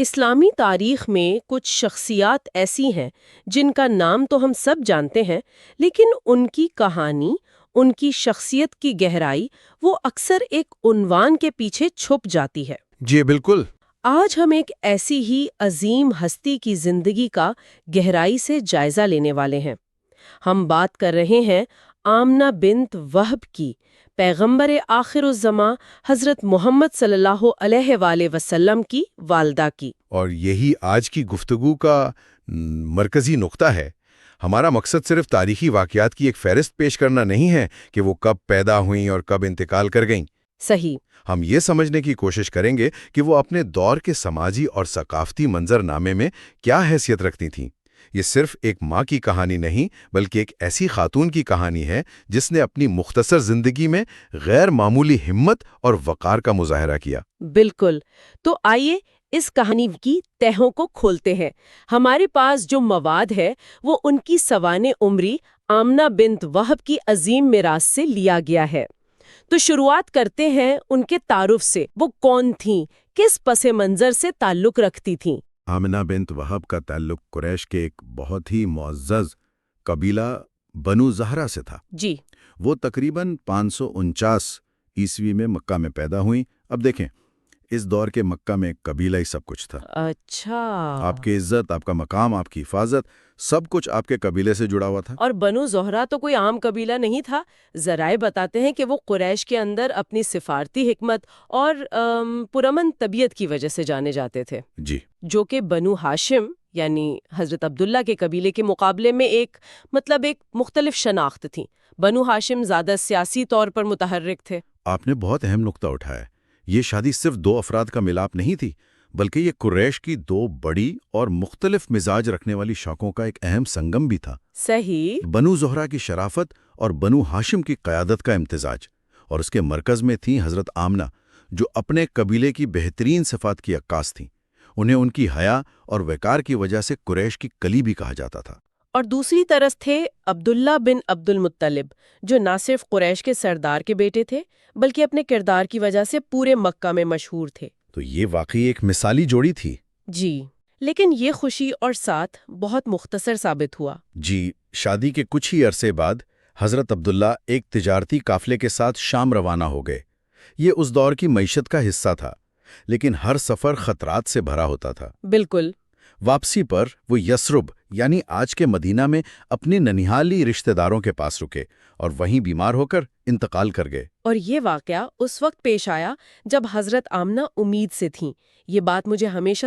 اسلامی تاریخ میں کچھ شخصیات ایسی ہیں جن کا نام تو ہم سب جانتے ہیں، لیکن ان کی کہانی، ان کی شخصیت کی گہرائی وہ اکثر ایک عنوان کے پیچھے چھپ جاتی ہے۔ جی بالکل۔ آج ہم ایک ایسی ہی عظیم ہستی کی زندگی کا گہرائی سے جائزہ لینے والے ہیں۔ ہم بات کر رہے ہیں آمنہ بنت وہب کی، پیغمبر آخر الزماں حضرت محمد صلی اللہ علیہ وآلہ وسلم کی والدہ کی۔ اور یہی آج کی گفتگو کا مرکزی نقطہ ہے۔ ہمارا مقصد صرف تاریخی واقعات کی ایک فہرست پیش کرنا نہیں ہے کہ وہ کب پیدا ہوئیں اور کب انتقال کر گئیں۔ صحیح۔ ہم یہ سمجھنے کی کوشش کریں گے کہ وہ اپنے دور کے سماجی اور ثقافتی منظر نامے میں کیا حیثیت رکھتی تھیں۔ یہ صرف ایک ماں کی کہانی نہیں، بلکہ ایک ایسی خاتون کی کہانی ہے جس نے اپنی مختصر زندگی میں غیر معمولی ہمت اور وقار کا مظاہرہ کیا۔ بالکل۔ تو آئیے اس کہانی کی تہوں کو کھولتے ہیں۔ ہمارے پاس جو مواد ہے وہ ان کی سوانح عمری آمنہ بنت وہب کی عظیم میراث سے لیا گیا ہے۔ تو شروعات کرتے ہیں ان کے تعارف سے۔ وہ کون تھیں؟ کس پس منظر سے تعلق رکھتی تھیں؟ آمنہ بنت وہب کا تعلق قریش کے ایک بہت ہی معزز قبیلہ بنو زہرہ سے تھا۔ جی۔ وہ تقریباً 549 عیسوی میں مکہ میں پیدا ہوئیں۔ اب دیکھیں، اس دور کے مکہ میں قبیلہ ہی سب کچھ تھا۔ اچھا۔ آپ کی عزت، آپ کا مقام، آپ کی حفاظت، سب کچھ آپ کے قبیلے سے جڑا ہوا تھا۔ اور بنو زہرہ تو کوئی عام قبیلہ نہیں تھا۔ ذرائع بتاتے ہیں کہ وہ قریش کے اندر اپنی سفارتی حکمت اور پرامن طبیعت کی وجہ سے جانے جاتے تھے۔ جی۔ جو کہ بنو ہاشم یعنی حضرت عبداللہ کے قبیلے کے مقابلے میں ایک مختلف شناخت تھی۔ بنو ہاشم زیادہ سیاسی طور پر متحرک تھے۔ آپ نے بہت اہم نقطہ اٹھایا۔ یہ شادی صرف دو افراد کا ملاپ نہیں تھی، بلکہ یہ قریش کی دو بڑی اور مختلف مزاج رکھنے والی شاخوں کا ایک اہم سنگم بھی تھا۔ صحیح۔ بنو زہرہ کی شرافت اور بنو ہاشم کی قیادت کا امتزاج، اور اس کے مرکز میں تھیں حضرت آمنہ، جو اپنے قبیلے کی بہترین صفات کی عکاس تھیں۔ انہیں ان کی حیا اور وقار کی وجہ سے قریش کی کلی بھی کہا جاتا تھا۔ اور دوسری طرف تھے عبداللہ بن عبد المطلب، جو نہ صرف قریش کے سردار کے بیٹے تھے بلکہ اپنے کردار کی وجہ سے پورے مکہ میں مشہور تھے۔ تو یہ واقعی ایک مثالی جوڑی تھی۔ جی، لیکن یہ خوشی اور ساتھ بہت مختصر ثابت ہوا۔ جی، شادی کے کچھ ہی عرصے بعد حضرت عبداللہ ایک تجارتی قافلے کے ساتھ شام روانہ ہو گئے۔ یہ اس دور کی معیشت کا حصہ تھا، لیکن ہر سفر خطرات سے بھرا ہوتا تھا۔ بالکل۔ واپسی پر وہ یثرب یعنی آج کے مدینہ میں اپنی ننیھالی رشتہ داروں کے پاس رکے اور وہیں بیمار ہو کر انتقال کر گئے۔ اور یہ واقعہ اس وقت پیش آیا جب حضرت آمنہ امید سے تھیں۔ یہ بات مجھے ہمیشہ